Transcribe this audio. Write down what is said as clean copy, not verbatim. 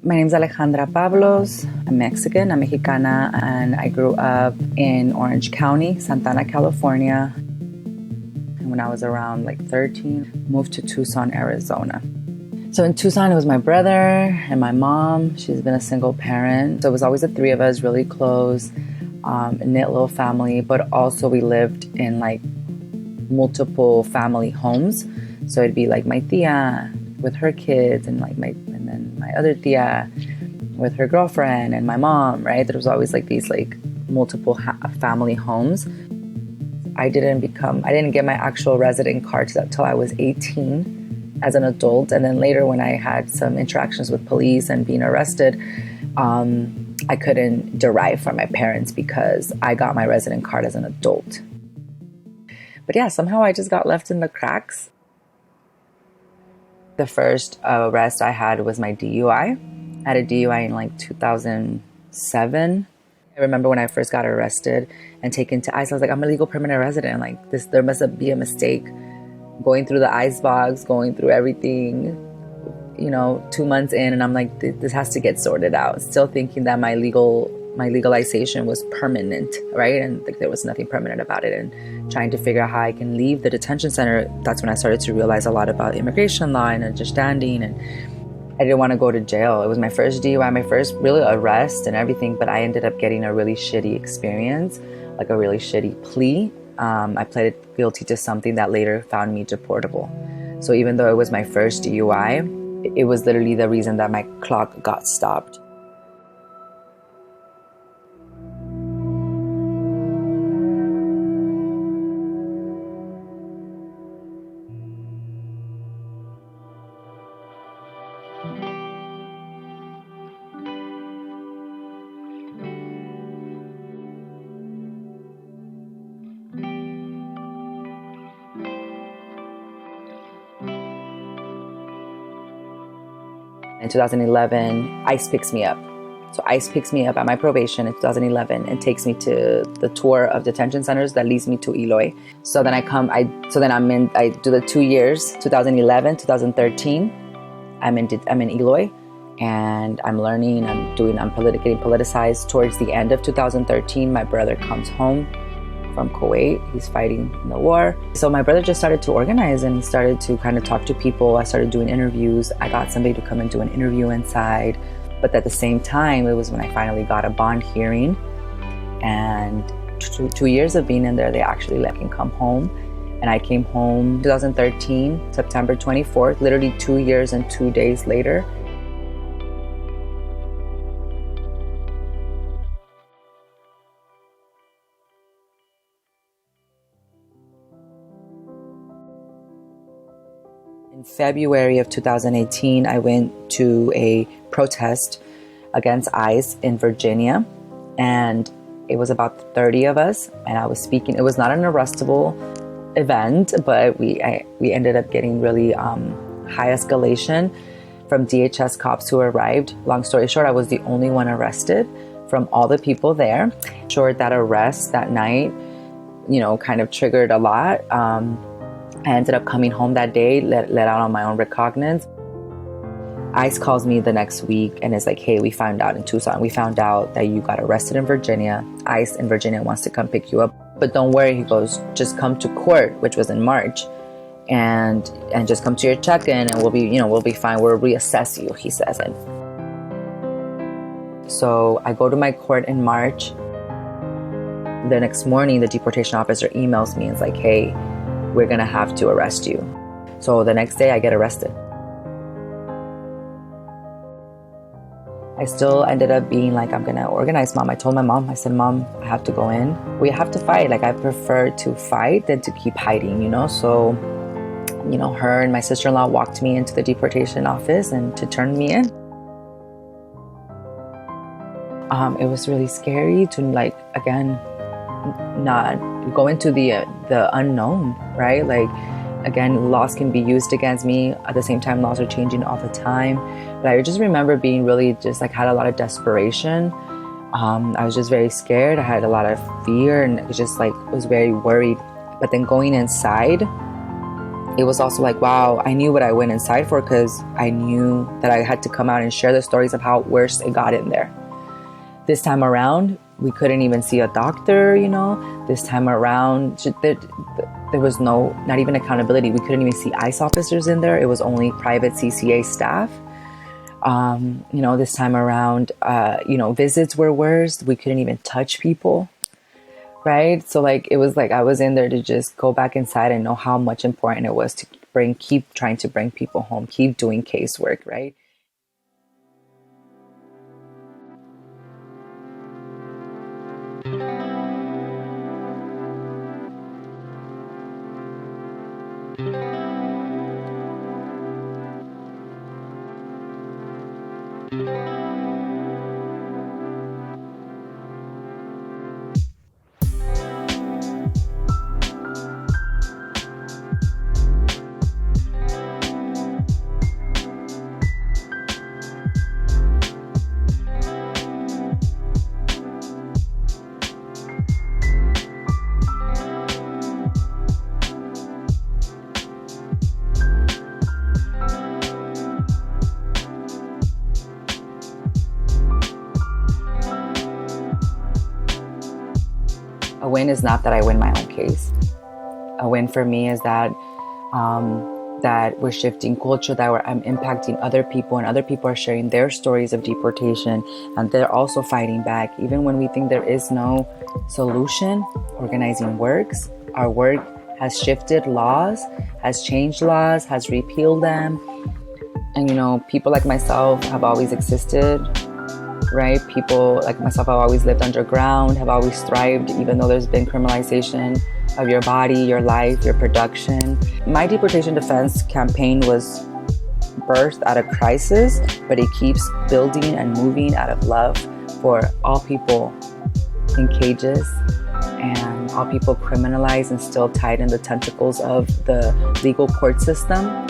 My name's Alejandra Pablos. I'm Mexican, I'm Mexicana, and I grew up in Orange County, Santana, California. And when I was around 13, moved to Tucson, Arizona. So in Tucson, it was my brother and my mom. She's been a single parent. So it was always the three of us, really close, a knit little family, but also we lived in multiple family homes. So it'd be my tia with her kids and then my other tia with her girlfriend and my mom, right? There was always these multiple family homes. I didn't get my actual resident card until I was 18 as an adult. And then later when I had some interactions with police and being arrested, I couldn't derive from my parents because I got my resident card as an adult. But yeah, somehow I just got left in the cracks. The first arrest I had was my DUI. I had a DUI in 2007. I remember when I first got arrested and taken to ICE, I was I'm a legal permanent resident. There must be a mistake. Going through the ICE box, going through everything, 2 months in, and I'm this has to get sorted out. Still thinking that my legalization was permanent, right? And there was nothing permanent about it, and trying to figure out how I can leave the detention center. That's when I started to realize a lot about immigration law and understanding, and I didn't want to go to jail. It was my first DUI, my first really arrest and everything, but I ended up getting a really shitty experience, a really shitty plea. I pleaded guilty to something that later found me deportable. So even though it was my first DUI, it was literally the reason that my clock got stopped. In 2011, ICE picks me up. So ICE picks me up at my probation in 2011 and takes me to the tour of detention centers that leads me to Eloy. So then I do the 2 years, 2011, 2013. I'm in Eloy, and I'm learning. I'm getting politicized. Towards the end of 2013, my brother comes home from Kuwait. He's fighting in the war. So my brother just started to organize, and he started to kind of talk to people. I started doing interviews. I got somebody to come and do an interview inside. But at the same time, it was when I finally got a bond hearing. And 2 years of being in there, they actually let me come home. And I came home 2013, September 24th, literally 2 years and 2 days later. In February of 2018, I went to a protest against ICE in Virginia, and it was about 30 of us, and I was speaking. It was not an arrestable event, but we ended up getting really high escalation from DHS cops who arrived. Long story short, I was the only one arrested from all the people there. That arrest that night, kind of triggered a lot. I ended up coming home that day, let out on my own recognizance. ICE calls me the next week and is hey, we found out in Tucson, we found out that you got arrested in Virginia. ICE in Virginia wants to come pick you up. But don't worry, he goes, just come to court, which was in March, and just come to your check-in and we'll be fine. We'll reassess you, he says. And so I go to my court in March. The next morning, the deportation officer emails me and is hey, we're gonna have to arrest you. So the next day I get arrested. I still ended up being I'm gonna organize, Mom. I told my mom, I said, Mom, I have to go in. We have to fight. I prefer to fight than to keep hiding, So, her and my sister-in-law walked me into the deportation office and to turn me in. It was really scary to again, not go into the unknown, right? Again, laws can be used against me. At the same time, laws are changing all the time. But I just remember being really just had a lot of desperation. I was just very scared. I had a lot of fear, and it was just was very worried. But then going inside, it was also like, wow, I knew what I went inside for, because I knew that I had to come out and share the stories of how worse it got in there. This time around, we couldn't even see a doctor, This time around, there was not even accountability. We couldn't even see ICE officers in there. It was only private CCA staff. This time around, visits were worse. We couldn't even touch people, right? So like, it was like I was in there to just go back inside and know how much important it was to keep trying to bring people home, keep doing casework, right? A win is not that I win my own case. A win for me is that that we're shifting culture, that I'm impacting other people, and other people are sharing their stories of deportation, and they're also fighting back. Even when we think there is no solution, organizing works. Our work has shifted laws, has changed laws, has repealed them. And people like myself have always existed, right? People like myself have always lived underground, have always thrived, even though there's been criminalization of your body, your life, your production. My deportation defense campaign was birthed out of crisis, but it keeps building and moving out of love for all people in cages and all people criminalized and still tied in the tentacles of the legal court system.